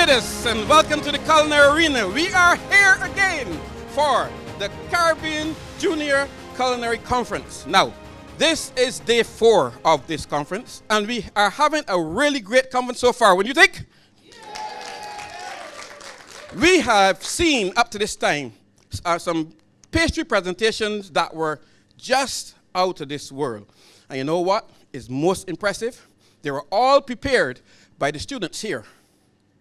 Barbados, and welcome to the Culinary Arena. We are here again for the Caribbean Junior Culinary Conference. Now, this is day 4 of this conference, and we are having a really great conference so far. What do you think? We have seen up to this time some pastry presentations that were just out of this world. And you know what is most impressive? They were all prepared by the students here.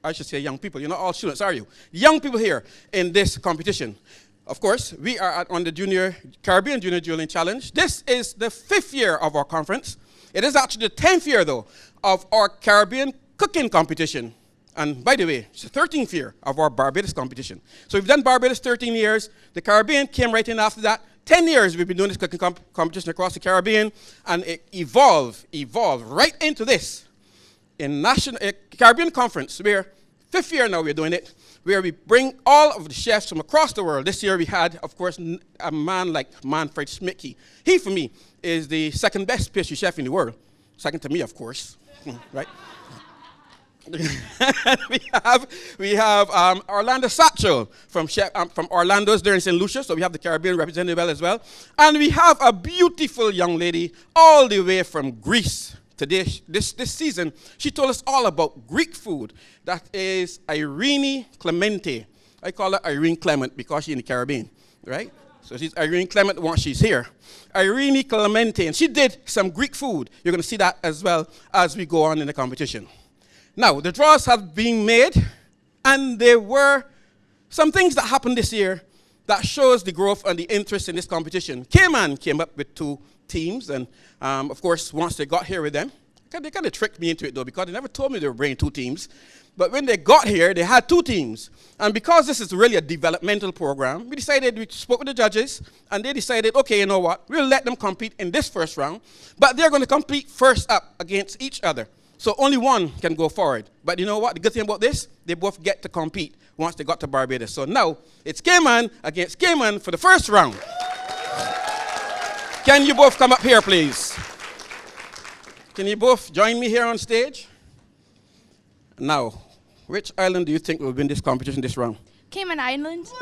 I should say young people. You're not all students, are you? Young people here in this competition. Of course, we are on the Caribbean Junior Julian Challenge. This is the 5th year of our conference. It is actually the 10th year, though, of our Caribbean cooking competition. And by the way, it's the 13th year of our Barbados competition. So we've done Barbados 13 years. The Caribbean came right in after that. 10 years we've been doing this cooking competition across the Caribbean, and it evolved right into this. In Caribbean Conference, we're 5th year now we're doing it, where we bring all of the chefs from across the world. This year we had, of course, a man like Manfred Schmidtke. He, for me, is the 2nd best pastry chef in the world. 2nd to me, of course, right? we have Orlando Satchel from Orlando's there in St. Lucia, so we have the Caribbean represented well as well. And we have a beautiful young lady all the way from Greece. Today, this season, she told us all about Greek food. That is Irene Clemente. I call her Irene Clement because she's in the Caribbean, right? So she's Irene Clement once she's here. Irene Clemente, and she did some Greek food. You're going to see that as well as we go on in the competition. Now, the draws have been made, and there were some things that happened this year that shows the growth and the interest in this competition. Cayman came up with 2 teams, and of course, once they got here with them, they kind of tricked me into it though, because they never told me they were bringing 2 teams. But when they got here, they had 2 teams. And because this is really a developmental program, we spoke with the judges, and they decided, okay, you know what, we'll let them compete in this first round, but they're going to compete first up against each other. So only one can go forward. But you know what, the good thing about this, they both get to compete once they got to Barbados. So now, it's Cayman against Cayman for the first round. Can you both come up here, please? Can you both join me here on stage? Now, which island do you think will win this competition this round? Cayman Islands.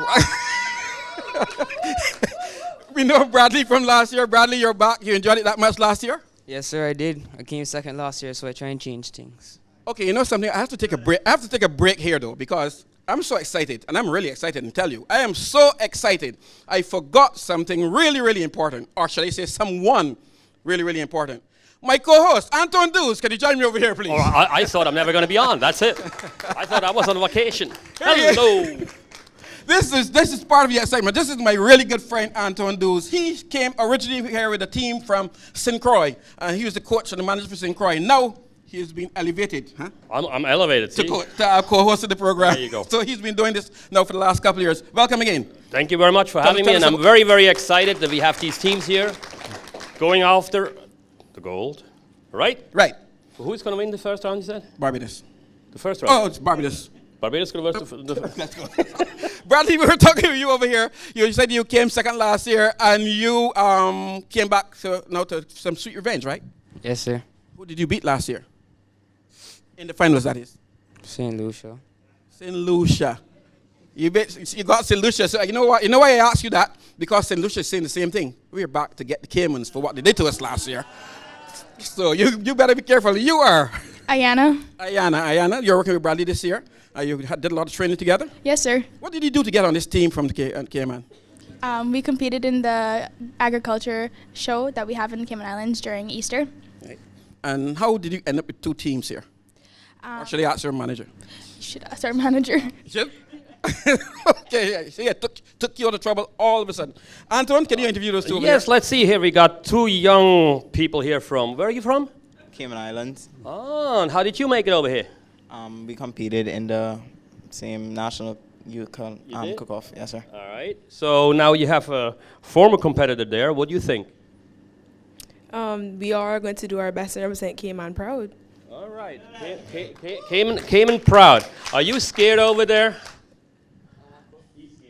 We know Bradley from last year. Bradley, you're back. You enjoyed it that much last year? Yes, sir, I did. I came 2nd last year, so I try and change things. Okay, you know something? I have to take a break. I have to take a break here, though, because I'm so excited, and I'm really excited to tell you. I am so excited. I forgot something really, really important, or shall I say someone really, really important. My co-host, Anton Duz, can you join me over here, please? Oh, I thought I'm never going to be on. That's it. I thought I was on vacation. Hello. This is part of the excitement. This is my really good friend, Anton Duz. He came originally here with a team from St. Croix, and he was the coach and the manager for St. Croix. Now, he's been elevated. Huh? I'm elevated, see? To our co-host of the program. There you go. So he's been doing this now for the last couple of years. Welcome again. Thank you very much for having me, and I'm very, very excited that we have these teams here going after the gold. Right? Right. So who's going to win the first round, you said? Barbados. The first round? Oh, it's Barbados. Barbados going to versus the Let's go. Bradley, we were talking to you over here. You said you came 2nd last year, and you came back to some sweet revenge, right? Yes, sir. Who did you beat last year? In the finals, that is. St. Lucia. St. Lucia. You got St. Lucia. So you know what? You know why I asked you that? Because St. Lucia is saying the same thing. We're back to get the Caymans for what they did to us last year. So you better be careful. You are. Ayana, you're working with Bradley this year. You did a lot of training together? Yes, sir. What did you do to get on this team from the Cayman? We competed in the agriculture show that we have in the Cayman Islands during Easter. Right. And how did you end up with 2 teams here? Or should I ask your manager? You should ask our manager. Should? Okay, yeah. So took you out of trouble all of a sudden. Anton, can you interview those 2 over Yes, here? let's see here. We got 2 young people here from, where are you from? Cayman Islands. Oh, and how did you make it over here? We competed in the same national youth cook-off. Yes, sir. All right. So now you have a former competitor there. What do you think? We are going to do our best to represent Cayman proud. All right. Cayman proud. Are you scared over there?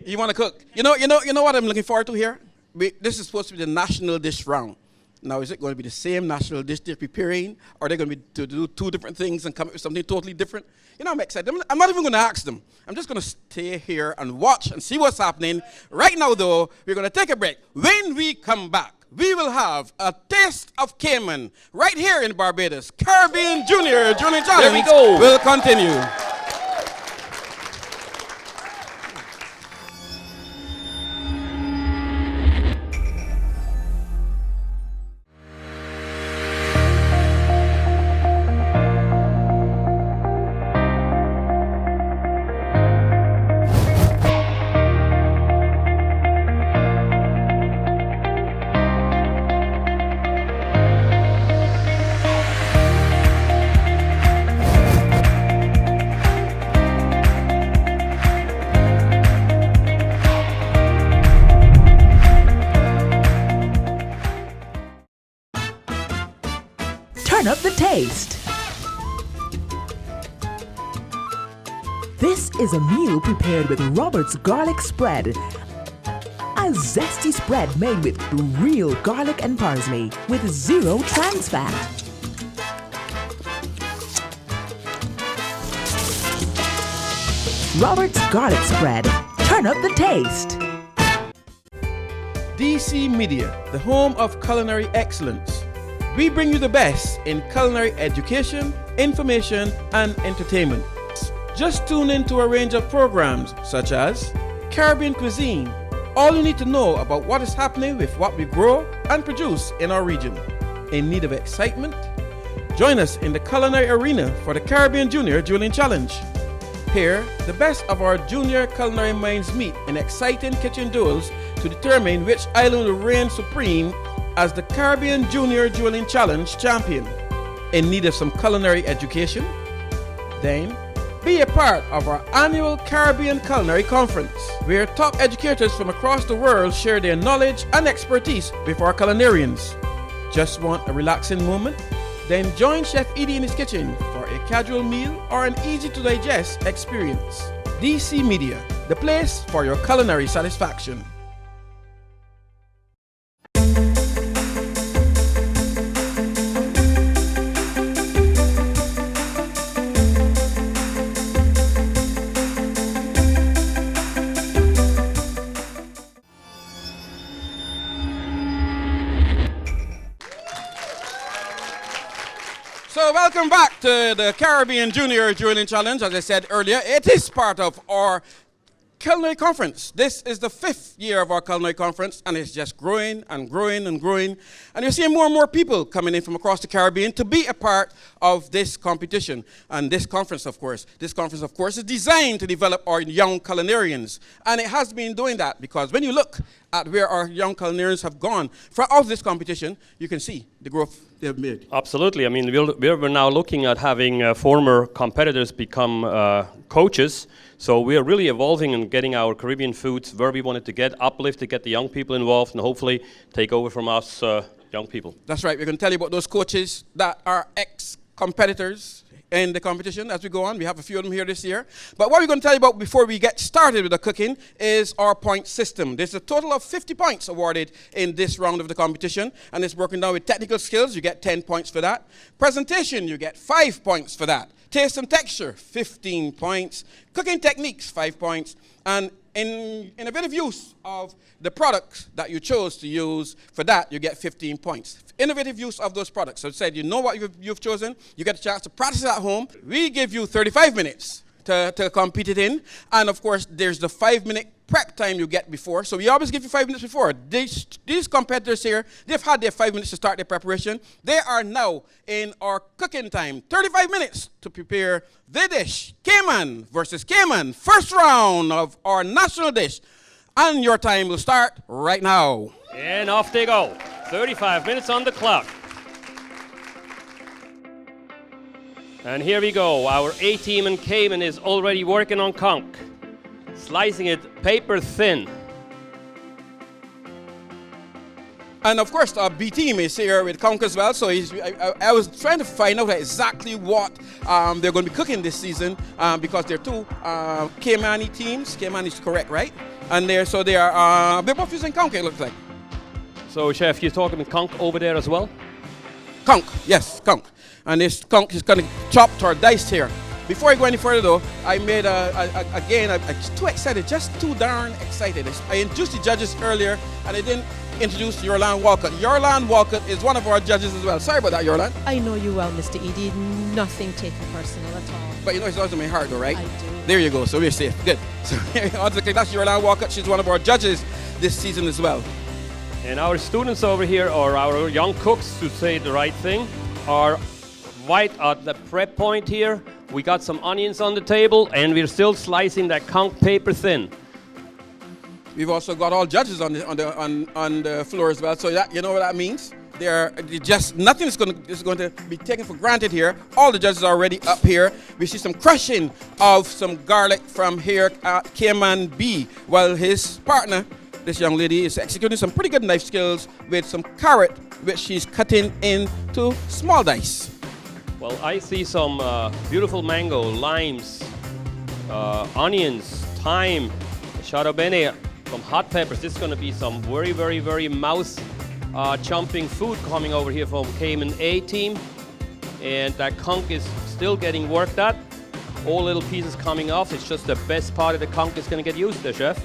You want to cook? You know what I'm looking forward to here? This is supposed to be the national dish round. Now, is it going to be the same national dish they're preparing? Or are they going to be to do two different things and come up with something totally different? You know, I'm excited. I'm not even going to ask them. I'm just going to stay here and watch and see what's happening. Right now, though, we're going to take a break. When we come back, we will have a taste of Cayman right here in Barbados. Caribbean Junior Challenge. There we go. Will continue. Turn up the taste. This is a meal prepared with Robert's garlic spread. A zesty spread made with real garlic and parsley with 0 trans fat. Robert's garlic spread. Turn up the taste. DC Media, the home of culinary excellence. We bring you the best in culinary education, information, and entertainment. Just tune in to a range of programs such as Caribbean Cuisine, all you need to know about what is happening with what we grow and produce in our region. In need of excitement? Join us in the culinary arena for the Caribbean Junior Dueling Challenge. Here, the best of our junior culinary minds meet in exciting kitchen duels to determine which island will reign supreme as the Caribbean Junior Dueling Challenge champion. In need of some culinary education? Then, be a part of our annual Caribbean Culinary Conference, where top educators from across the world share their knowledge and expertise with our culinarians. Just want a relaxing moment? Then join Chef Edie in his kitchen for a casual meal or an easy-to-digest experience. DC Media, the place for your culinary satisfaction. So welcome back to the Caribbean Junior Dueling Challenge. As I said earlier, it is part of our culinary conference. This is the 5th year of our culinary conference, and it's just growing and growing and growing. And you're seeing more and more people coming in from across the Caribbean to be a part of this competition. And this conference, of course, is designed to develop our young culinarians. And it has been doing that because when you look at where our young culinarians have gone throughout this competition, you can see the growth they've made. Absolutely. I mean, we're now looking at having former competitors become coaches. So we are really evolving and getting our Caribbean foods where we wanted to get, uplift to get the young people involved and hopefully take over from us young people. That's right. We're going to tell you about those coaches that are ex-competitors in the competition as we go on. We have a few of them here this year. But what we're going to tell you about before we get started with the cooking is our point system. There's a total of 50 points awarded in this round of the competition, and it's broken down with technical skills. You get 10 points for that. Presentation, you get 5 points for that. Taste and texture, 15 points. Cooking techniques, 5 points. And in innovative use of the products that you chose to use, for that, you get 15 points. Innovative use of those products. So I said, you know what you've chosen. You get a chance to practice it at home. We give you 35 minutes to compete it in. And, of course, there's the 5-minute prep time you get before. So we always give you 5 minutes before. These competitors here, they've had their 5 minutes to start their preparation. They are now in our cooking time. 35 minutes to prepare the dish. Cayman versus Cayman. First round of our national dish. And your time will start right now. And off they go. 35 minutes on the clock. And here we go. Our A team in Cayman is already working on conch, slicing it paper thin. And of course, our B team is here with conch as well. So I was trying to find out exactly what they're going to be cooking this season because they're two Caymani teams. Cayman is correct, right? And they're both using conch, it looks like. So, Chef, you're talking conch over there as well? Conch, yes, conch. And this conch is kind of chopped or diced here. Before I go any further though, I made I'm too excited, just too darn excited. I introduced the judges earlier and I didn't introduce Yorlan Walcott. Yorlan Walcott is one of our judges as well. Sorry about that, Yorlan. I know you well, Mr. Edie. Nothing taken personal at all. But you know it's always in my heart though, right? I do. There you go, so we're safe. Good. So that's Yorlan Walcott. She's one of our judges this season as well. And our students over here, or our young cooks, to say the right thing, are right at the prep point here. We got some onions on the table, and we're still slicing that conch paper thin. We've also got all judges on the floor as well. So that, you know what that means? Nothing is going to be taken for granted here. All the judges are already up here. We see some crushing of some garlic from here at Cayman B, while his partner, this young lady, is executing some pretty good knife skills with some carrot, which she's cutting into small dice. Well, I see some beautiful mango, limes, onions, thyme, shado bene, some hot peppers. This is going to be some very, very, very mouth-chomping food coming over here from Cayman A team. And that conch is still getting worked at. All little pieces coming off. It's just the best part of the conch is going to get used there, Chef.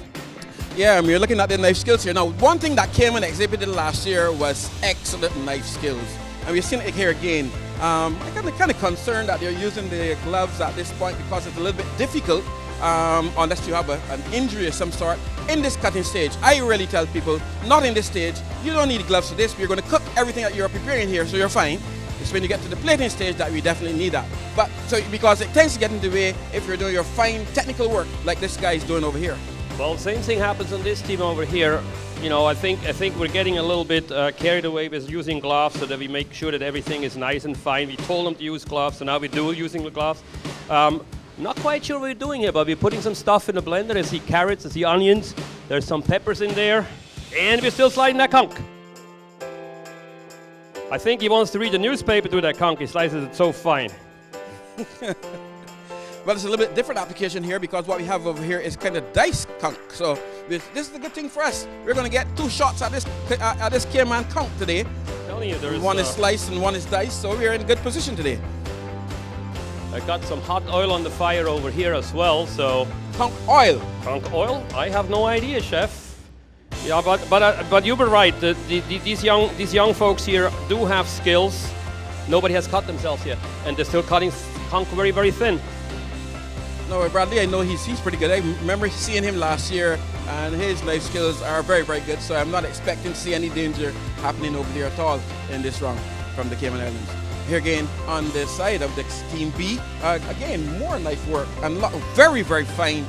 Yeah, we're looking at the knife skills here. Now, one thing that Cayman exhibited last year was excellent knife skills. And we've seen it here again. I'm kind of concerned that they're using the gloves at this point because it's a little bit difficult unless you have an injury of some sort in this cutting stage. I really tell people, not in this stage, you don't need gloves for this. We're going to cook everything that you're preparing here, so you're fine. It's when you get to the plating stage that we definitely need that. But so because it tends to get in the way if you're doing your fine technical work like this guy is doing over here. Well, same thing happens on this team over here. You know, I think we're getting a little bit carried away with using gloves so that we make sure that everything is nice and fine. We told them to use gloves, so now we do using the gloves. Not quite sure what we're doing here, but we're putting some stuff in the blender. I see carrots, I see onions, there's some peppers in there, and we're still sliding that conch. I think he wants to read the newspaper through that conch. He slices it so fine. Well, it's a little bit different application here because what we have over here is kind of diced conch. So this is a good thing for us. We're going to get 2 shots at this Cayman conch today. I'm telling you, there's one is sliced and one is diced, so we're in good position today. I got some hot oil on the fire over here as well, so... Conch oil? Conch oil? I have no idea, Chef. Yeah, but you were right. These young folks here do have skills. Nobody has cut themselves yet, and they're still cutting conch very, very thin. No, Bradley, I know he's pretty good. I remember seeing him last year, and his knife skills are very, very good. So I'm not expecting to see any danger happening over there at all in this round from the Cayman Islands. Here again on the side of the team B, again more knife work and very, very fine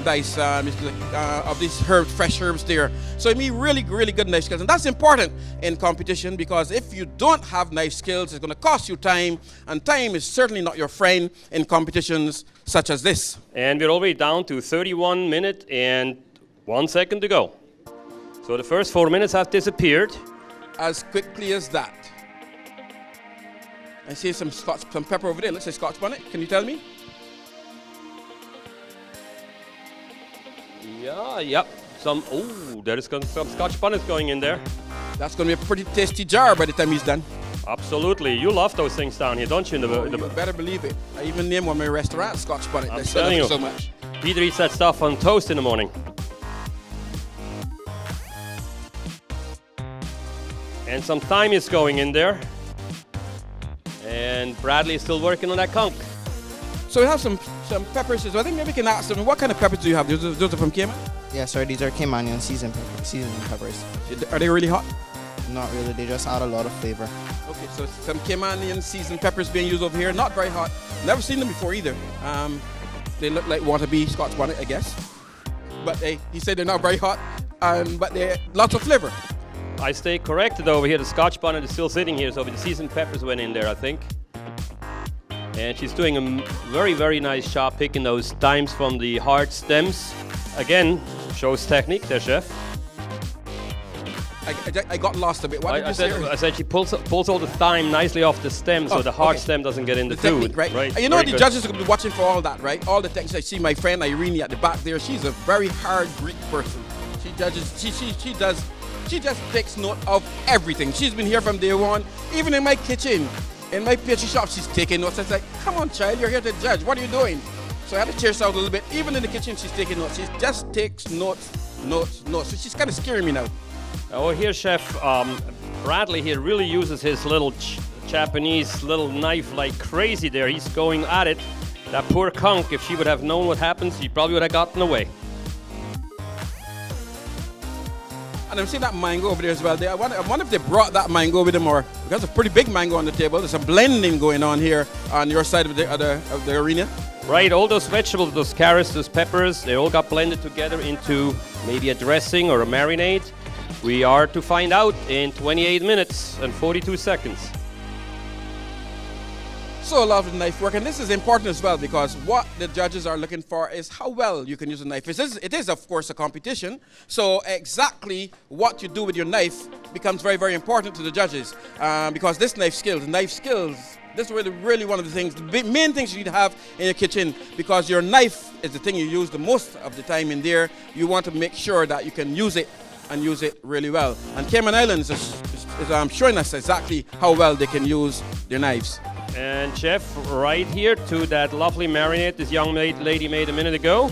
dice of these herbs, fresh herbs there. So I mean, really, really good knife skills, and that's important in competition because if you don't have knife skills, it's going to cost you time, and time is certainly not your friend in competitions such as this. And we're already down to 31 minutes and 1 second to go. So the first 4 minutes have disappeared. As quickly as that. I see some pepper over there. Looks like Scotch bonnet. Can you tell me? Yeah, yep. There is some Scotch bonnet going in there. That's going to be a pretty tasty jar by the time he's done. Absolutely. You love those things down here, don't you? You better believe it. I even named one of my restaurants Scotch bonnet. I'm I telling you, so much. Peter eats that stuff on toast in the morning. And some thyme is going in there. And Bradley is still working on that conch. So we have some peppers. So I think maybe we can ask them, what kind of peppers do you have? Those are from Cayman? Yeah, sir, these are Caymanian seasoned peppers. Are they really hot? Not really, they just add a lot of flavor. Okay, so some Caymanian seasoned peppers being used over here. Not very hot. Never seen them before either. They look like wannabe Scotch bonnet, I guess. But he said they're not very hot, but they're lots of flavor. I stay corrected over here. The Scotch bonnet is still sitting here, so the seasoned peppers went in there, I think. And she's doing a very, very nice job picking those thymes from the hard stems. Again, shows technique there, Chef. I got lost a bit. What did you say? I said she pulls all the thyme nicely off the stem, so the hard stem doesn't get in the food. Technique, right? You know the judges are going to be watching for all that, right? All the techniques. I see my friend Irene at the back there. She's a very hard Greek person. She judges. She does She just takes note of everything. She's been here from day one. Even in my kitchen, in my pastry shop, she's taking notes. It's like, come on, child, you're here to judge. What are you doing? So I had to chase her out a little bit. Even in the kitchen, she's taking notes. She just takes notes. So she's kind of scaring me now. Oh, here, Chef Bradley here really uses his little Japanese little knife like crazy there. He's going at it. That poor conch, if she would have known what happens, she probably would have gotten away. And I'm seeing that mango over there as well. I wonder if they brought that mango with them, or because there's a pretty big mango on the table. There's some blending going on here on your side of the arena. Right, all those vegetables, those carrots, those peppers, they all got blended together into maybe a dressing or a marinade. We are to find out in 28 minutes and 42 seconds. So a lot of knife work, and this is important as well because what the judges are looking for is how well you can use a knife. It is of course a competition, so exactly what you do with your knife becomes very, very important to the judges because this knife skills, this is really one of the things, the main things you need to have in your kitchen, because your knife is the thing you use the most of the time in there. You want to make sure that you can use it and use it really well. And Cayman Islands is showing us exactly how well they can use their knives. And Chef, right here to that lovely marinade this young lady made a minute ago,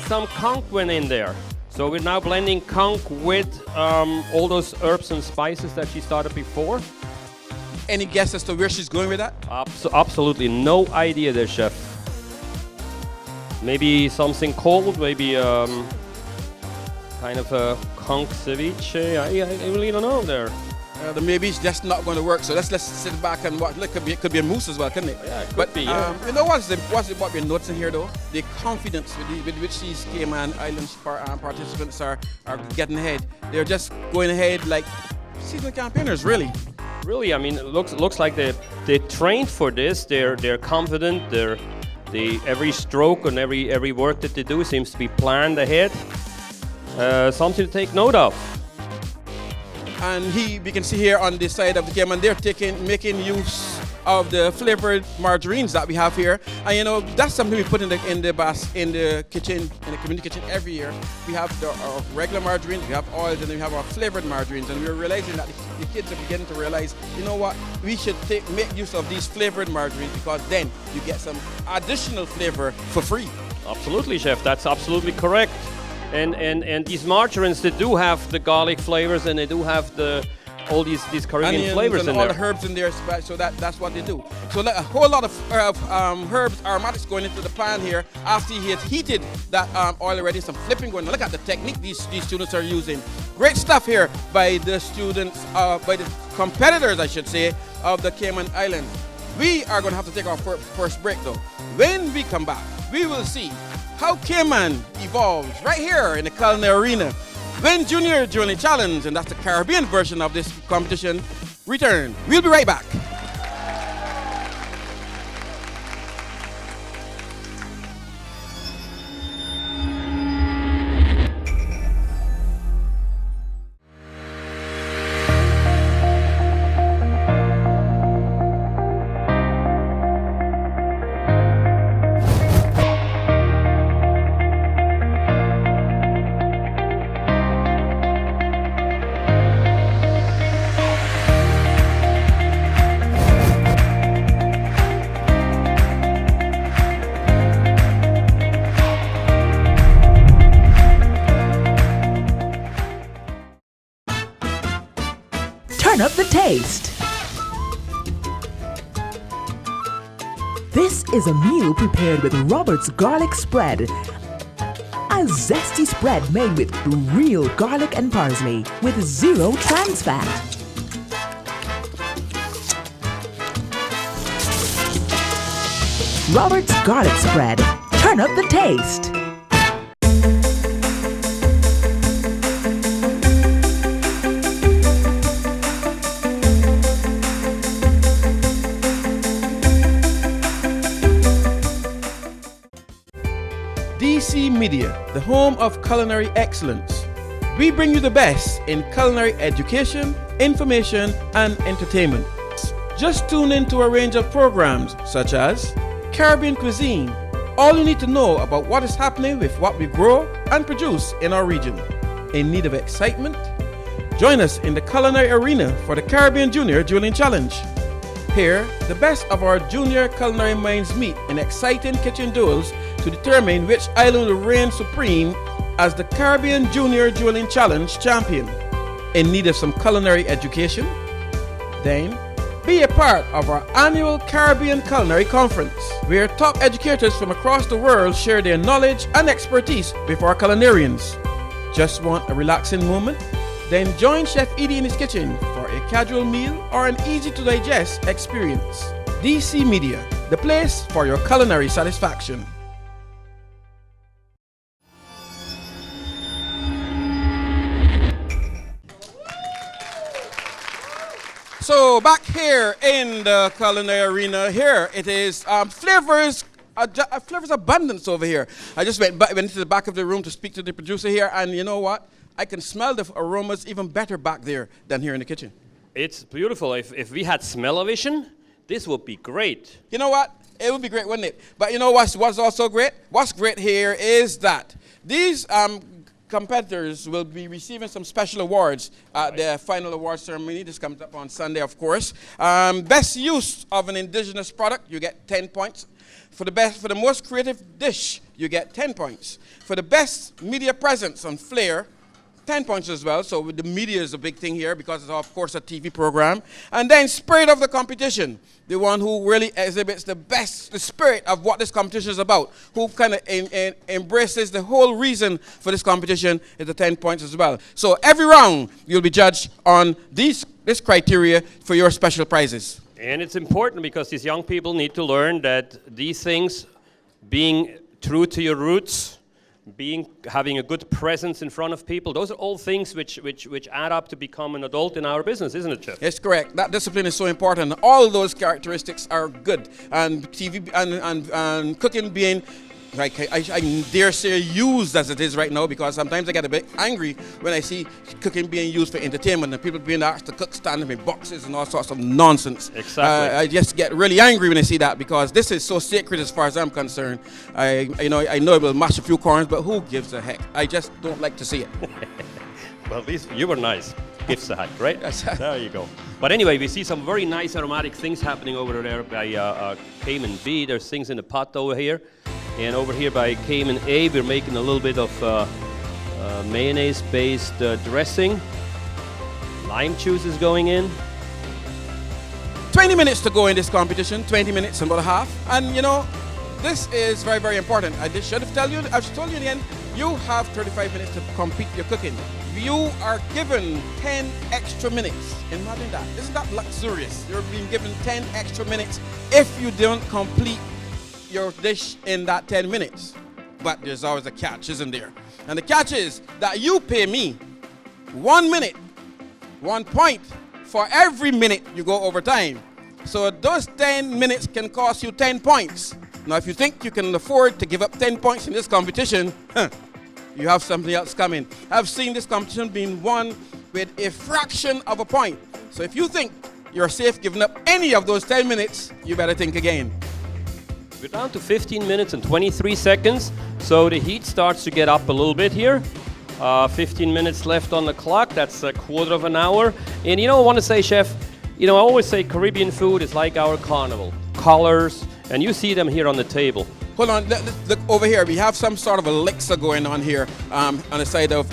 some conch went in there. So we're now blending conch with all those herbs and spices that she started before. Any guess as to where she's going with that? Absolutely no idea there, Chef. Maybe something cold, maybe kind of a conch ceviche. I really don't know there. Maybe it's just not going to work. So let's sit back and watch. It could be a mousse as well, couldn't it? Yeah, it could be. Yeah. You know what we're noticing here though? The confidence with which these Cayman Islands participants are getting ahead. They're just going ahead like seasonal campaigners, really. Really, I mean, it looks like they trained for this. They're confident. Every stroke and every work that they do seems to be planned ahead. Something to take note of. And we can see here on this side of the Cayman, they're making use of the flavored margarines that we have here. And you know, that's something we put in the kitchen, in the community kitchen every year. We have our regular margarines, we have oils, and then we have our flavored margarines. And we're realizing that the kids are beginning to realize, you know what, we should make use of these flavored margarines, because then you get some additional flavor for free. Absolutely, Chef, that's absolutely correct. And these margarines, they do have the garlic flavors, and they do have all these Caribbean onions flavors and in all there. the herbs in there, so that's what they do. So a whole lot of herbs, aromatics going into the pan here after he has heated that oil already. Some flipping going on. Look at the technique these students are using. Great stuff here by the students, by the competitors, I should say, of the Cayman Islands. We are going to have to take our first break though. When we come back, we will see how Cayman evolves right here in the culinary arena when Junior Journey Challenge, and that's the Caribbean version of this competition, return. We'll be right back. Turn up the taste. This is a meal prepared with Robert's garlic spread. A zesty spread made with real garlic and parsley with 0 trans fat. Robert's garlic spread. Turn up the taste. DC Media, the home of culinary excellence. We bring you the best in culinary education, information, and entertainment. Just tune in to a range of programs such as Caribbean Cuisine, all you need to know about what is happening with what we grow and produce in our region. In need of excitement? Join us in the culinary arena for the Caribbean Junior Dueling Challenge. Here, the best of our junior culinary minds meet in exciting kitchen duels to determine which island will reign supreme as the Caribbean Junior Dueling Challenge champion. In need of some culinary education? Then, be a part of our annual Caribbean Culinary Conference, where top educators from across the world share their knowledge and expertise with our culinarians. Just want a relaxing moment? Then join Chef Edie in his kitchen for a casual meal or an easy-to-digest experience. DC Media, the place for your culinary satisfaction. So back here in the culinary arena, here it is flavors abundance over here. I just went into the back of the room to speak to the producer here, and you know what? I can smell the aromas even better back there than here in the kitchen. It's beautiful. If we had smell-o-vision, this would be great. You know what? It would be great, wouldn't it? But you know what's also great? What's great here is that these competitors will be receiving some special awards at the final award ceremony. This comes up on Sunday, of course. Best use of an indigenous product, you get 10 points. For the most creative dish, you get 10 points. For the best media presence on flair, 10 points as well. So the media is a big thing here because it's, of course, a TV program. And then spirit of the competition, the one who really exhibits the spirit of what this competition is about, who kind of embraces the whole reason for this competition, is the 10 points as well. So every round, you'll be judged on this criteria for your special prizes. And it's important because these young people need to learn that these things, being true to your roots, having a good presence in front of people, those are all things which add up to become an adult in our business, isn't it, Chef? It's correct. That discipline is so important. All those characteristics are good. And TV and cooking being, like I dare say, used as it is right now, because sometimes I get a bit angry when I see cooking being used for entertainment and people being asked to cook standing in boxes and all sorts of nonsense. Exactly. I just get really angry when I see that, because this is so sacred as far as I'm concerned. I know it will mash a few corns, but who gives a heck? I just don't like to see it. Well, at least you were nice. Gives a heck, right? There you go. But anyway, we see some very nice aromatic things happening over there by Cayman B. There's things in the pot over here. And over here by Cayman A, we're making a little bit of mayonnaise-based dressing. Lime juice is going in. 20 minutes to go in this competition, 20 minutes and about a half. And you know, this is very, very important. I should have told you again, you have 35 minutes to complete your cooking. You are given 10 extra minutes. Imagine that. Isn't that luxurious? You're being given 10 extra minutes if you don't complete your dish in that 10 minutes. But there's always a catch, isn't there? And the catch is that you pay me 1 minute, 1 point for every minute you go over time. So those 10 minutes can cost you 10 points. Now, if you think you can afford to give up 10 points in this competition, you have something else coming. I've seen this competition being won with a fraction of a point. So if you think you're safe giving up any of those 10 minutes, you better think again. We're down to 15 minutes and 23 seconds, so the heat starts to get up a little bit here. 15 minutes left on the clock, that's a quarter of an hour. And you know, I want to say, Chef, I always say Caribbean food is like our carnival. Colors, and you see them here on the table. Hold on, look over here. We have some sort of elixir going on here on the side of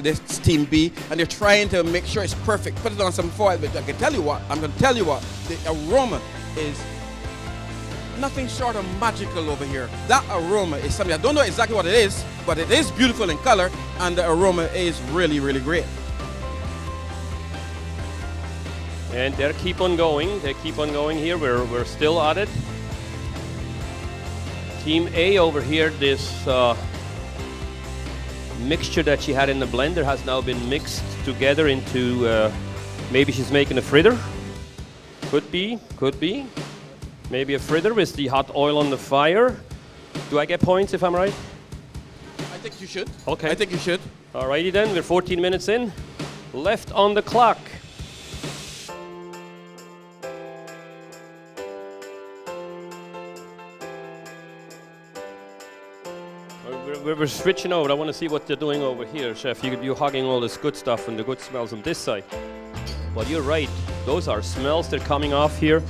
this Team B, and they're trying to make sure it's perfect. Put it on some foil, but I'm going to tell you what, the aroma is nothing short of magical over here. That aroma is something, I don't know exactly what it is, but it is beautiful in color, and the aroma is really, really great. And they keep on going here. We're still at it. Team A over here, this mixture that she had in the blender has now been mixed together into, maybe she's making a fritter. Could be. Maybe a fritter with the hot oil on the fire. Do I get points if I'm right? I think you should. Okay. I think you should. Alrighty then, we're 14 minutes in. Left on the clock. we're switching over. I want to see what they're doing over here, Chef. You're hogging all this good stuff and the good smells on this side. But you're right. Those are smells that are coming off here.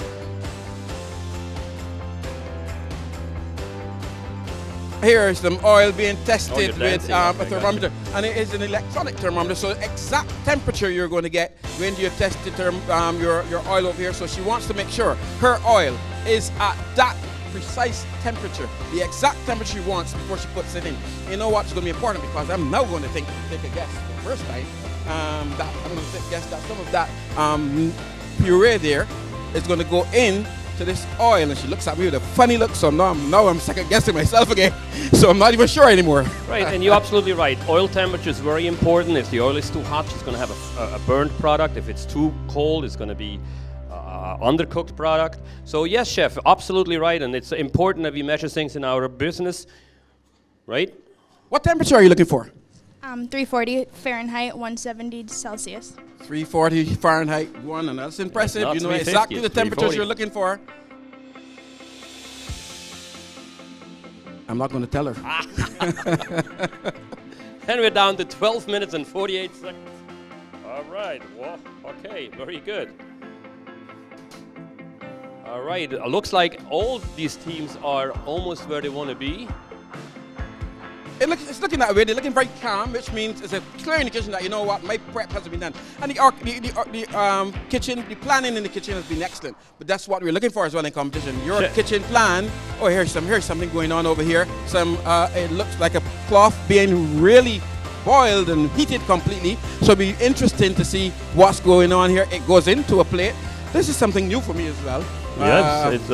Here is some oil being tested you're with dancing. a Okay, thermometer, and it is an electronic thermometer, so exact temperature you're going to get when you test your oil over here. So she wants to make sure her oil is at that precise temperature, the exact temperature she wants before she puts it in. You know what's going to be important, because I'm now going to take a guess the first time that I'm going to guess that some of that puree there is going to go in to this oil, and she looks at me with a funny look, so now I'm second guessing myself again. So I'm not even sure anymore. Right, and you're absolutely right. Oil temperature is very important. If the oil is too hot, she's going to have a burnt product. If it's too cold, it's going to be undercooked product. So yes, Chef, absolutely right, and it's important that we measure things in our business, right? What temperature are you looking for? 340 Fahrenheit, 170 Celsius. 340 Fahrenheit, and that's impressive. Not You know 350, exactly the it's temperatures 340. you're looking for. I'm not going to tell her. And we're down to 12 minutes and 48 seconds. All right, well, okay, very good. All right, it looks like all these teams are almost where they want to be. It's looking that way. They're looking very calm, which means it's a clear indication that, you know what, my prep hasn't been done. And the kitchen, the planning in the kitchen has been excellent. But that's what we're looking for as well in competition. Your kitchen plan. Oh, here's something going on over here. It looks like a cloth being really boiled and heated completely. So it'll be interesting to see what's going on here. It goes into a plate. This is something new for me as well. Yes,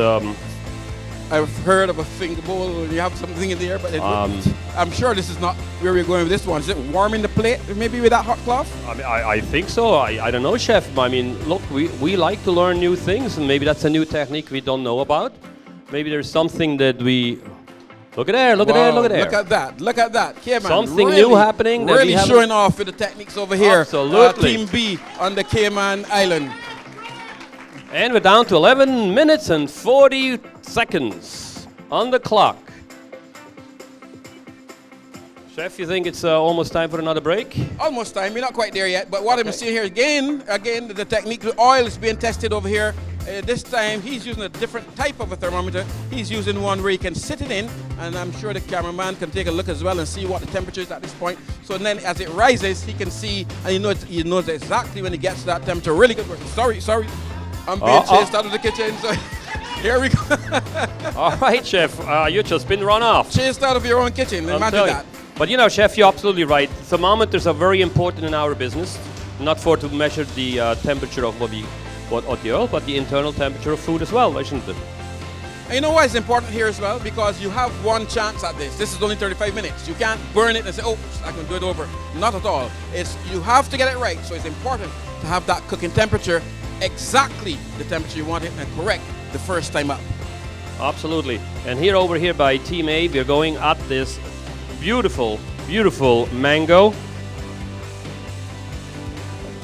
I've heard of a finger bowl and you have something in there, but I'm sure this is not where we're going with this one. Is it warming the plate maybe with that hot cloth? I mean, I think so. I don't know, Chef. I mean, look, we like to learn new things, and maybe that's a new technique we don't know about. Maybe there's something that we... Look at there, look at there, look at there. Look at that. Cayman, Something really, new happening. That Really we haven't- showing off with the techniques over here. Absolutely. Team B on the Cayman Island. And we're down to 11 minutes and 40 seconds on the clock. Chef, you think it's almost time for another break? Almost time. We're not quite there yet. But what I'm seeing here again, the technique, the oil is being tested over here. This time he's using a different type of a thermometer. He's using one where he can sit it in, and I'm sure the cameraman can take a look as well and see what the temperature is at this point. So then as it rises, he can see, and he knows exactly when he gets to that temperature. Really good work. Sorry. I'm being chased out of the kitchen. So here we go. All right, Chef, you've just been run off. Chased out of your own kitchen. Imagine that. But you know, Chef, you're absolutely right. Thermometers are very important in our business, not for to measure the temperature of what the oil, but the internal temperature of food as well, isn't it? And you know why it's important here as well? Because you have one chance at this. This is only 35 minutes. You can't burn it and say, oh, I can do it over. Not at all. You have to get it right. So it's important to have that cooking temperature exactly the temperature you want it and correct the first time up. Absolutely. And here over here by Team A, we're going at this beautiful, beautiful mango.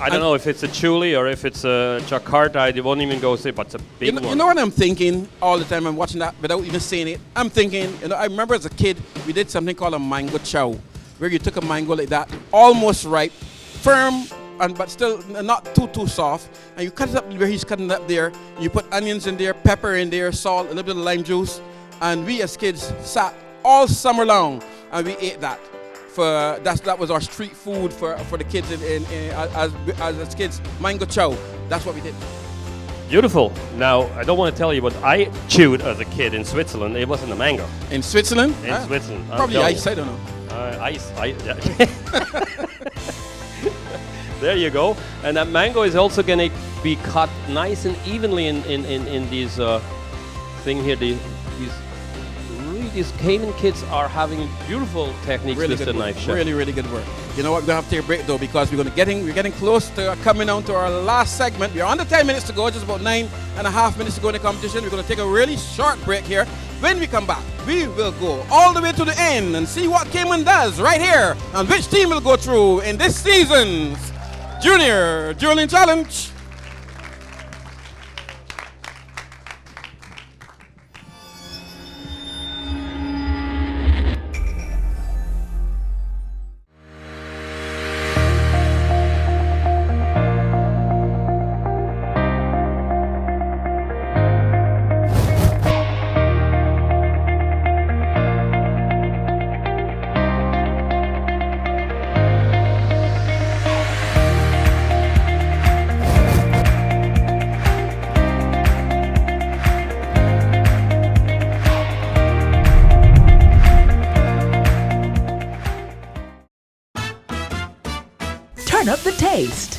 I don't know if it's a chuli or if it's a Jakarta. I won't even go say, but it's a big one. You know what I'm thinking all the time? I'm watching that without even saying it. I'm thinking, I remember as a kid, we did something called a mango chow, where you took a mango like that, almost ripe, firm, but still not too soft, and you cut it up where he's cutting it up there. You put onions in there, pepper in there, salt, a little bit of lime juice, and we as kids sat all summer long and we ate that. That was our street food for the kids as kids. Mango chow. That's what we did. Beautiful. Now, I don't want to tell you what I chewed as a kid in Switzerland. It wasn't a mango. In Switzerland? In Switzerland. Probably ice. I don't know. Ice. There you go. And that mango is also going to be cut nice and evenly in these thing here. These Cayman kids are having beautiful techniques with the knife, Chef. Really, really good work. You know what? We're going to have to take a break though, because we're getting close to coming down to our last segment. We're under 10 minutes to go, just about 9.5 minutes to go in the competition. We're going to take a really short break here. When we come back, we will go all the way to the end and see what Cayman does right here and which team will go through in this season's Junior Dueling Challenge. turn up the taste.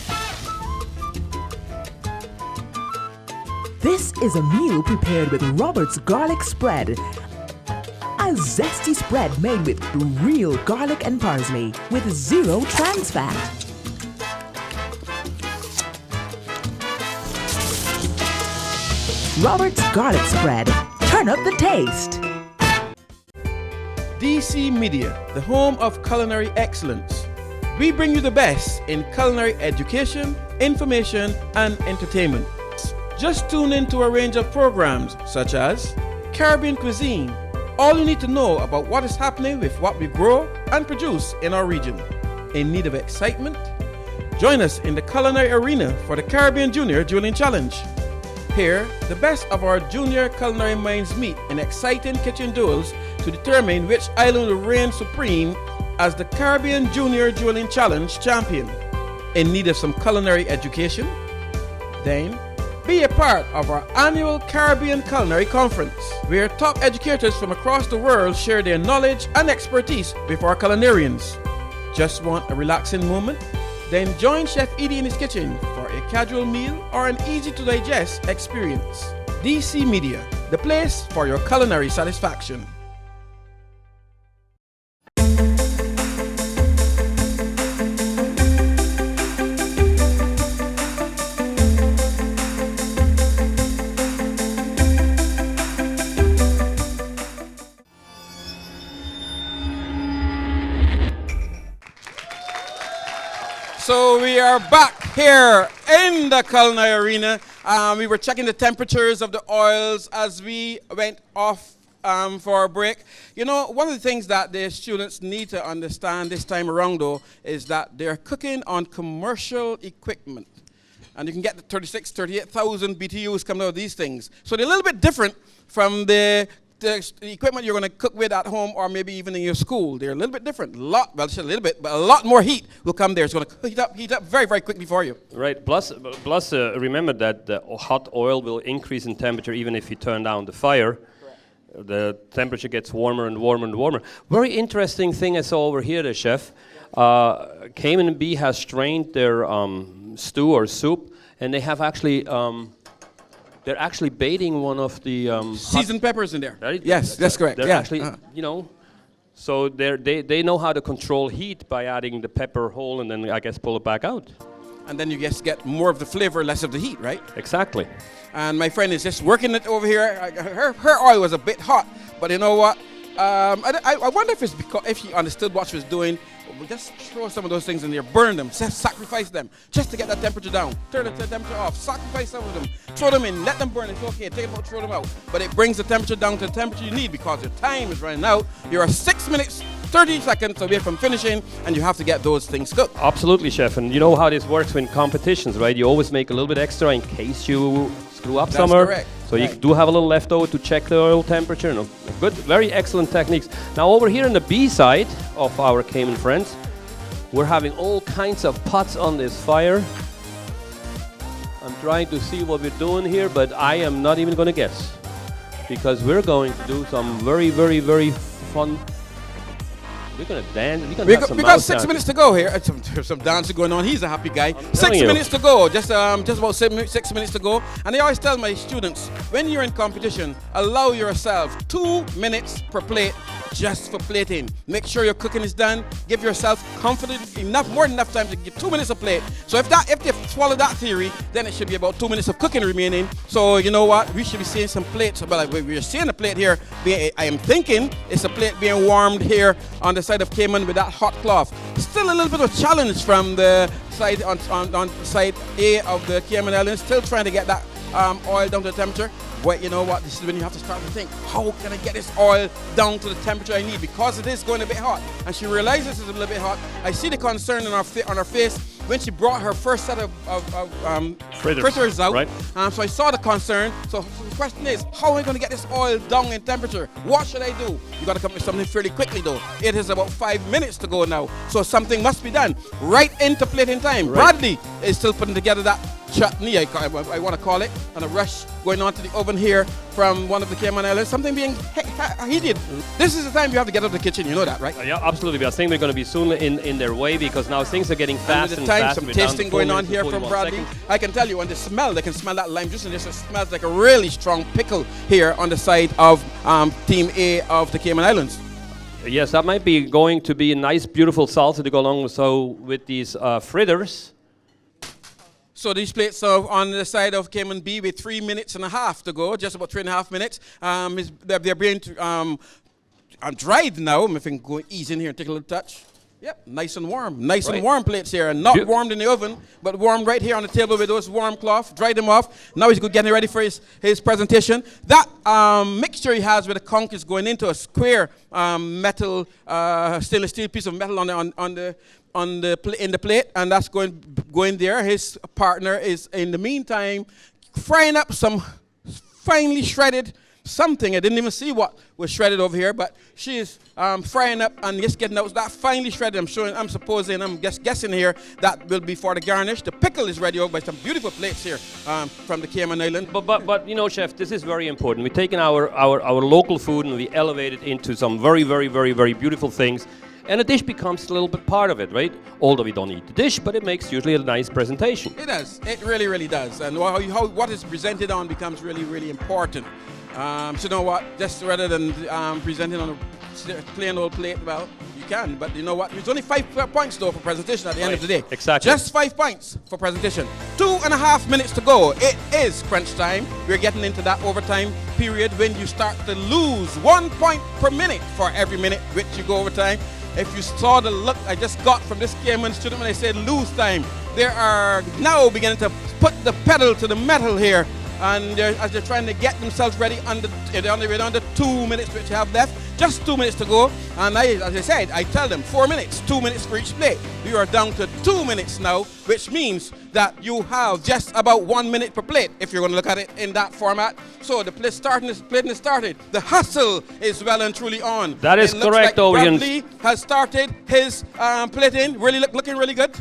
This is a meal prepared with Robert's garlic spread. A zesty spread made with real garlic and parsley with 0 trans fat. Robert's garlic spread. Turn up the taste. DC Media, the home of culinary excellence. We bring you the best in culinary education, information, and entertainment. Just tune in to a range of programs such as Caribbean Cuisine, all you need to know about what is happening with what we grow and produce in our region. In need of excitement? Join us in the culinary arena for the Caribbean Junior Dueling Challenge. Here, the best of our junior culinary minds meet in exciting kitchen duels to determine which island will reign supreme as the Caribbean Junior Dueling Challenge champion. In need of some culinary education? Then, be a part of our annual Caribbean Culinary Conference, where top educators from across the world share their knowledge and expertise with our culinarians. Just want a relaxing moment? Then join Chef Edie in his kitchen for a casual meal or an easy-to-digest experience. DC Media, the place for your culinary satisfaction. So we are back here in the culinary arena. We were checking the temperatures of the oils as we went off for a break. You know, one of the things that the students need to understand this time around, though, is that they're cooking on commercial equipment. And you can get the 36, 38,000 BTUs coming out of these things. So they're a little bit different from the equipment you're going to cook with at home or maybe even in your school. They're a little bit different. Just a little bit, but a lot more heat will come there. It's going to heat up very, very quickly for you. Right. Plus remember that the hot oil will increase in temperature even if you turn down the fire. Correct. The temperature gets warmer and warmer and warmer. Very interesting thing I saw over here, the chef. Cayman Bee has strained their stew or soup, and they have actually... they're actually baiting one of the seasoned peppers in there. Right? Yes, that's correct. They're yeah. actually, you know, so they know how to control heat by adding the pepper whole and then I guess pull it back out. And then you just get more of the flavor, less of the heat, right? Exactly. And my friend is just working it over here. Her oil was a bit hot, but you know what? I wonder if it's because if she understood what she was doing. We'll just throw some of those things in there, burn them, sacrifice them, just to get that temperature down. Turn the temperature off, sacrifice some of them, throw them in, let them burn. It's okay, take them out, throw them out. But it brings the temperature down to the temperature you need because your time is running out. You're 6 minutes, 30 seconds away from finishing, and you have to get those things cooked. Absolutely, chef. And you know how this works in competitions, right? You always make a little bit extra in case you screw up somewhere. Correct. So you do have a little leftover to check the oil temperature. You know, good, very excellent techniques. Now over here on the B side of our Cayman friends, we're having all kinds of pots on this fire. I'm trying to see what we're doing here, but I am not even going to guess. Because we're going to do some very, very, very fun. We're going to dance. We got 6 minutes to go here. Some dancing going on. He's a happy guy. 6 minutes to go. Just about 6 minutes to go. And I always tell my students, when you're in competition, allow yourself 2 minutes per plate just for plating. Make sure your cooking is done. Give yourself more than enough time to give 2 minutes of plate. So if they follow that theory, then it should be about 2 minutes of cooking remaining. So you know what? We should be seeing some plates. But like we're seeing a plate here. I am thinking it's a plate being warmed here on the side of Cayman with that hot cloth. Still a little bit of challenge from the side on side A of the Cayman Islands. Still trying to get that oil down to the temperature. But you know what? This is when you have to start to think, how can I get this oil down to the temperature I need? Because it is going a bit hot. And she realizes it's a little bit hot. I see the concern on her face when she brought her first set of fritters out. Right. So I saw the concern. So the question is, how am I going to get this oil down in temperature? What should I do? You got to come up with something fairly quickly, though. It is about 5 minutes to go now. So something must be done. Right into plating time. Right. Bradley is still putting together that chutney, I want to call it, and a rush going on to the oven here from one of the Cayman Islands. Something being heated. This is the time you have to get out of the kitchen. You know that, right? Yeah, absolutely. I think we're going to be soon in their way because now things are getting fast and time, fast. some We're down to tasting 4 going on minutes here and from 41 Bradley. seconds. I can tell you, when they can smell that lime juice, and this smells like a really strong pickle here on the side of Team A of the Cayman Islands. Yes, that might be going to be a nice, beautiful salsa to go along with these fritters. So these plates are on the side of Cayman B with 3 minutes and a half to go, just about 3.5 minutes. They're being dried now. If I can go easy in here and take a little touch. Yep, nice and warm. Nice and warm plates here. And not warmed in the oven, but warmed right here on the table with those warm cloth. Dried them off. Now he's getting ready for his presentation. That mixture he has with the conch is going into a square metal, stainless steel piece of metal in the plate, and that's going there. His partner is in the meantime frying up some finely shredded something. I didn't even see what was shredded over here, but she is frying up and just getting out that finely shredded. I'm guessing here that will be for the garnish. The pickle is ready over by some beautiful plates here from the Cayman Islands. But you know, chef, this is very important. We've taken our local food and we elevate it into some very, very, very, very beautiful things. And a dish becomes a little bit part of it, right? Although we don't eat the dish, but it makes usually a nice presentation. It does. It really, really does. And what is presented on becomes really, really important. So you know what? Just rather than presenting on a plain old plate, well, you can. But you know what? It's only 5 points though for presentation at the end of the day. Exactly. Just 5 points for presentation. 2.5 minutes to go. It is crunch time. We're getting into that overtime period when you start to lose 1 point per minute for every minute which you go overtime. If you saw the look I just got from this Cayman student when I said lose time, they are now beginning to put the pedal to the metal here. And as they're trying to get themselves ready under 2 minutes which you have left, just 2 minutes to go. And as I said, I tell them 4 minutes, 2 minutes for each plate. We are down to 2 minutes now, which means that you have just about 1 minute per plate if you're going to look at it in that format. So the plate is started. The hustle is well and truly on. That is correct, Bradley has started his plating, looking really good.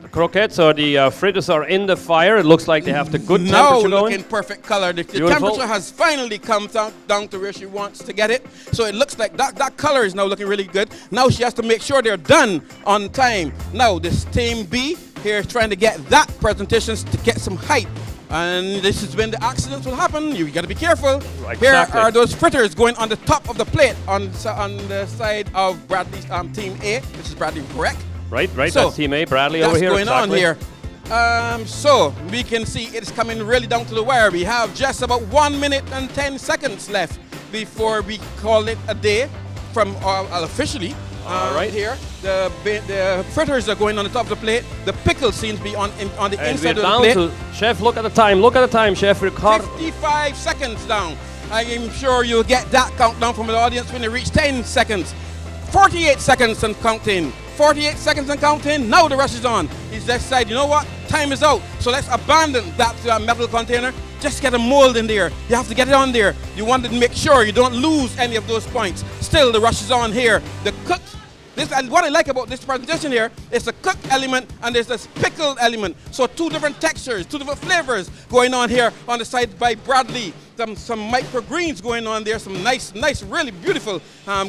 The croquettes or the fritters are in the fire. It looks like they have the good temperature now going. Looking perfect color. The temperature has finally come down to where she wants to get it. So it looks like that color is now looking really good. Now she has to make sure they're done on time. Now this team B here is trying to get that presentation to get some height. And this is when the accidents will happen. You got to be careful. Right, here exactly. are those fritters going on the top of the plate on the side of Bradley's team A. This is Bradley, correct? Right, So, that's Team A, Bradley over here. That's going on here. So we can see it's coming really down to the wire. We have just about 1 minute and 10 seconds left before we call it a day from officially. Right here, the fritters are going on the top of the plate. The pickle seems to be on the And inside we're of down the plate. to, chef, look at the time. Look at the time, chef. We're 55 seconds down. I am sure you'll get that countdown from the audience when they reach 10 seconds. 48 seconds and counting. 48 seconds and counting. Now the rush is on. He's just said, you know what? Time is out. So let's abandon that metal container. Just get a mold in there. You have to get it on there. You want to make sure you don't lose any of those points. Still, the rush is on here. The cooked. And what I like about this presentation here is the cooked element and there's this pickled element. So 2 different textures, 2 different flavors going on here on the side by Bradley. Some microgreens going on there, some nice, really beautiful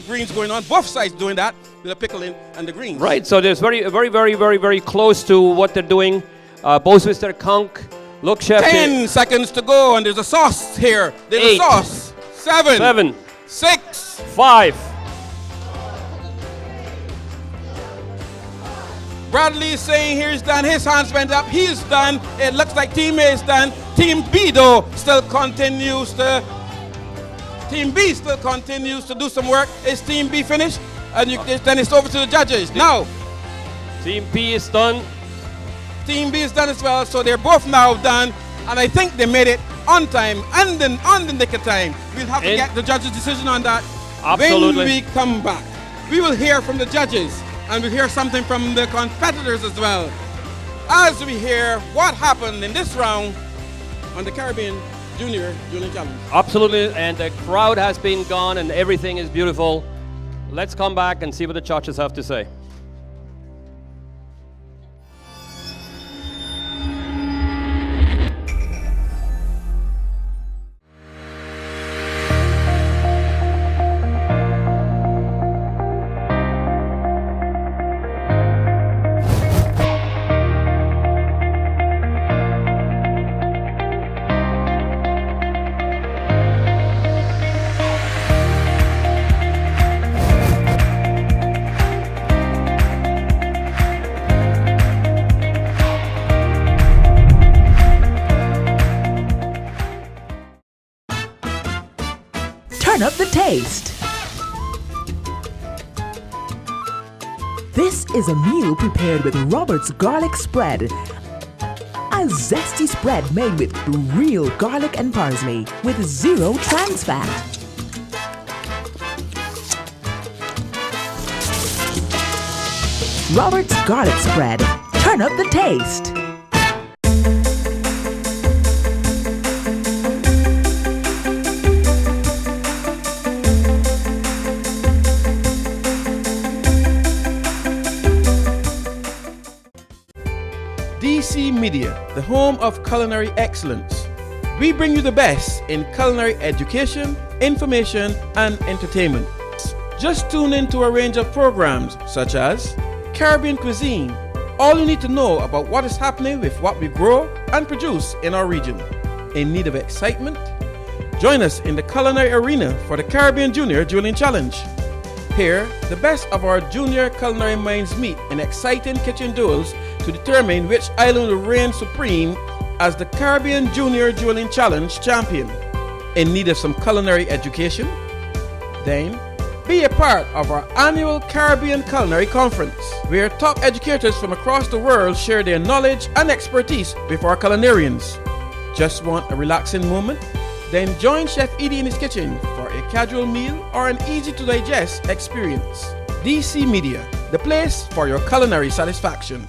greens going on. Both sides doing that with the pickle in and the greens. Right, so there's very close to what they're doing. Both with their conch. Look, chef. 10 seconds to go and there's a sauce here. There's 8, a sauce. 7, 6, 5. Bradley is saying he's done. His hands went up. He's done. It looks like Team A is done. Team B though still continues to. Team B still continues to do some work. Is Team B finished? And then it's over to the judges. Now, Team B is done. Team B is done as well. So they're both now done. And I think they made it on time and then on the nick of time. We'll have to get the judges' decision on that. Absolutely. When we come back, we will hear from the judges. And we'll hear something from the competitors as well. As we hear what happened in this round on the Caribbean Junior Challenge. Absolutely, and the crowd has been gone and everything is beautiful. Let's come back and see what the judges have to say. taste. This is a meal prepared with Robert's garlic spread. A zesty spread made with real garlic and parsley with 0 trans fat. Robert's garlic spread. Turn up the taste. DC Media, the home of culinary excellence. We bring you the best in culinary education, information, and entertainment. Just tune in to a range of programs such as Caribbean Cuisine, all you need to know about what is happening with what we grow and produce in our region. In need of excitement? Join us in the culinary arena for the Caribbean Junior Dueling Challenge. Here, the best of our junior culinary minds meet in exciting kitchen duels to determine which island will reign supreme as the Caribbean Junior Dueling Challenge champion. In need of some culinary education? Then, be a part of our annual Caribbean Culinary Conference, where top educators from across the world share their knowledge and expertise with our culinarians. Just want a relaxing moment? Then join Chef Edie in his kitchen for a casual meal or an easy-to-digest experience. DC Media, the place for your culinary satisfaction.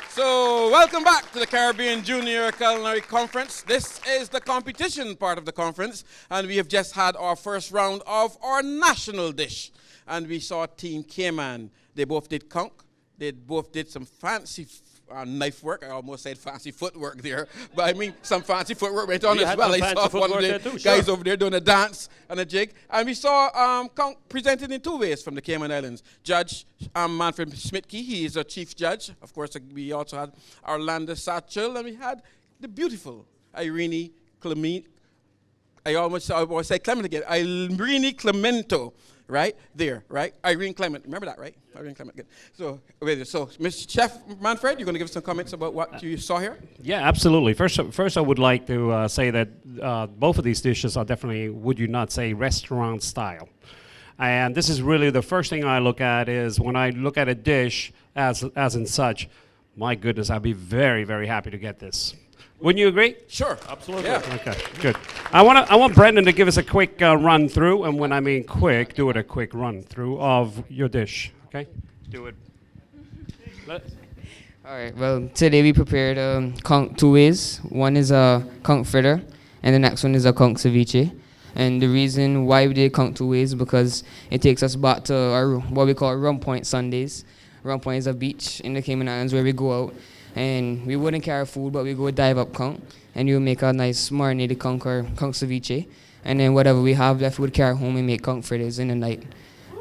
So, welcome back to the Caribbean Junior Culinary Conference. This is the competition part of the conference, and we have just had our first round of our national dish. And we saw Team Cayman. They both did conch. They both did some fancy knife work. I almost said fancy footwork there, but I mean some fancy footwork went on as well. I saw one of the guys over there doing a dance and a jig. And we saw conch presented in 2 ways from the Cayman Islands. Judge Manfred Schmidtke, he is a chief judge. Of course, we also had Orlando Satchel, and we had the beautiful Irene Clement. I almost say Clement again. Irene Clemento. Right there, right? Irene Clement. Remember that, right? Irene Clement. Good. So, Mr. Chef Manfred, you're going to give us some comments about what you saw here? Yeah, absolutely. First, I would like to say that both of these dishes are definitely, would you not say, restaurant style. And this is really the first thing I look at is when I look at a dish as in such, my goodness, I'd be very, very happy to get this. Wouldn't you agree? Sure, absolutely. Yeah. Okay, good. I want Brendan to give us a quick run through, and when I mean quick, do it a quick run through of your dish. Okay, do it. All right. Well, today we prepared conch 2 ways. One is a conch fritter, and the next one is a conch ceviche. And the reason why we did conch 2 ways is because it takes us back to our what we call Rum Point Sundays. Rum Point is a beach in the Cayman Islands where we go out. And we wouldn't carry food, but we go dive up conch, and you make a nice marinated conch or conch ceviche. And then whatever we have left, we'd carry home and make conch fritters in the night.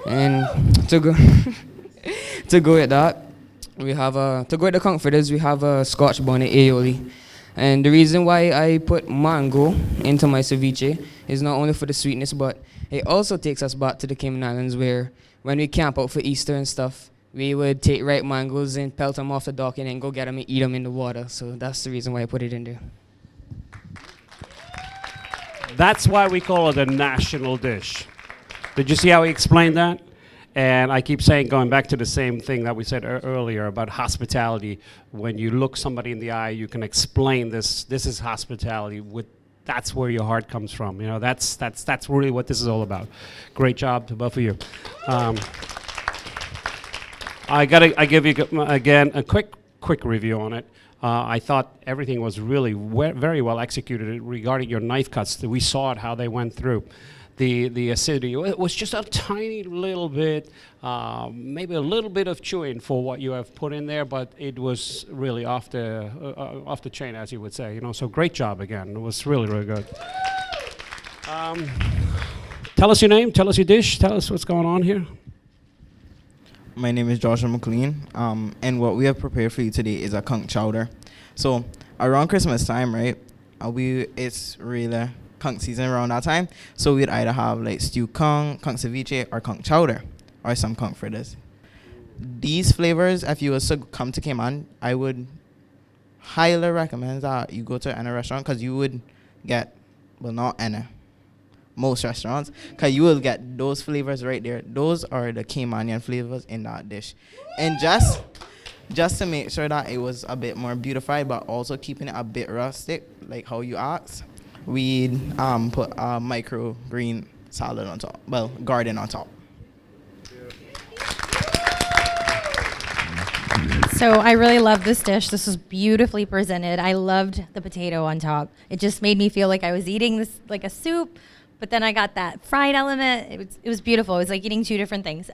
And to go with that, we have to go with the conch fritters, we have a Scotch bonnet aioli. And the reason why I put mango into my ceviche is not only for the sweetness, but it also takes us back to the Cayman Islands where when we camp out for Easter and stuff, we would take ripe mangoes and pelt them off the dock and then go get them and eat them in the water. So that's the reason why I put it in there. That's why we call it a national dish. Did you see how he explained that? And I keep saying, going back to the same thing that we said earlier about hospitality. When you look somebody in the eye, you can explain this. This is hospitality. That's where your heart comes from. You know, that's really what this is all about. Great job to both of you. I give you again a quick review on it. I thought everything was really very well executed regarding your knife cuts. We saw it how they went through. The acidity, it was just a tiny little bit, maybe a little bit of chewing for what you have put in there, but it was really off the chain, as you would say. You know, so great job again. It was really, really good. Tell us your name. Tell us your dish. Tell us what's going on here. My name is Joshua McLean, and what we have prepared for you today is a conch chowder. So around Christmas time, right, it's really conch season around that time, so we'd either have like stewed conch ceviche, or conch chowder, or some conch fritters. These flavors, if you was to come to Cayman, I would highly recommend that you go to any restaurant, because you would get, well, not any, most restaurants, because you will get those flavors right there. Those are the Caymanian flavors in that dish. And just to make sure that it was a bit more beautified, but also keeping it a bit rustic, like how you asked, we put a microgreen salad on top, well, garden on top. So I really love this dish. This was beautifully presented. I loved the potato on top. It just made me feel like I was eating this like a soup, but then I got that fried element. It was beautiful. It was like eating two different things.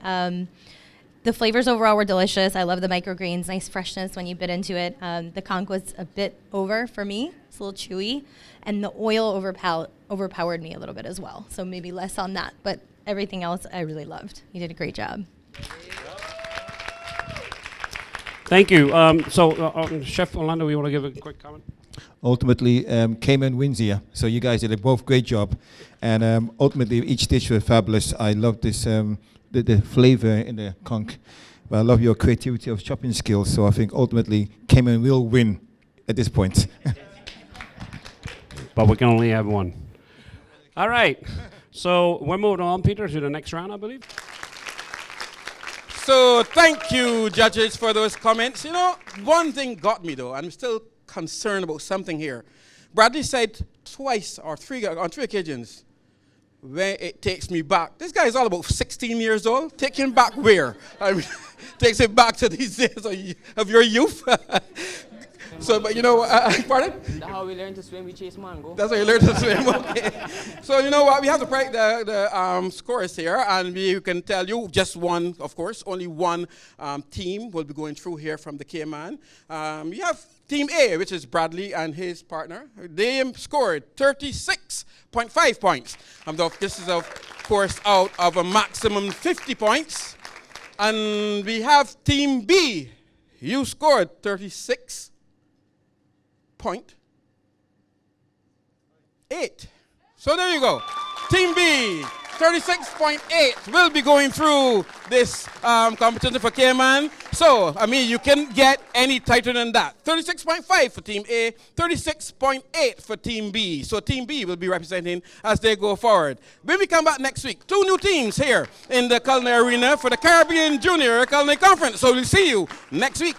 The flavors overall were delicious. I love the microgreens, nice freshness when you bit into it. The conch was a bit over for me. It's a little chewy. And the oil overpowered me a little bit as well. So maybe less on that. But everything else I really loved. You did a great job. Thank you. Chef Orlando, you want to give a quick comment? Ultimately, Cayman wins here. So you guys did a both great job. And ultimately, each dish was fabulous. I love this, the flavor in the conch. But I love your creativity of chopping skills. So I think ultimately, Cayman will win at this point. But we can only have one. All right. So we're moving on, Peter, to the next round, I believe. So thank you, judges, for those comments. You know, one thing got me, though. I'm still concerned about something here. Bradley said twice or on three occasions, where it takes me back. This guy is all about 16 years old. Take him back where? I mean, takes him back to these days of your youth. So, but you know, pardon? That's how we learn to swim, we chase mango. That's how you learn to swim, okay. So, you know what, we have to break the scores here, and we can tell you just one, of course, only one team will be going through here from the Cayman. We have Team A, which is Bradley and his partner. They scored 36.5 points. This is, of course, out of a maximum 50 points. And we have Team B. You scored 36.8. So there you go. Team B, 36.8 will be going through this competition for Cayman. So, I mean, you can get any tighter than that. 36.5 for Team A, 36.8 for Team B. So Team B will be representing as they go forward. When we come back next week, 2 new teams here in the Culinary Arena for the Caribbean Junior Culinary Conference. So we'll see you next week.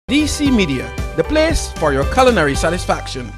DC Media, the place for your culinary satisfaction.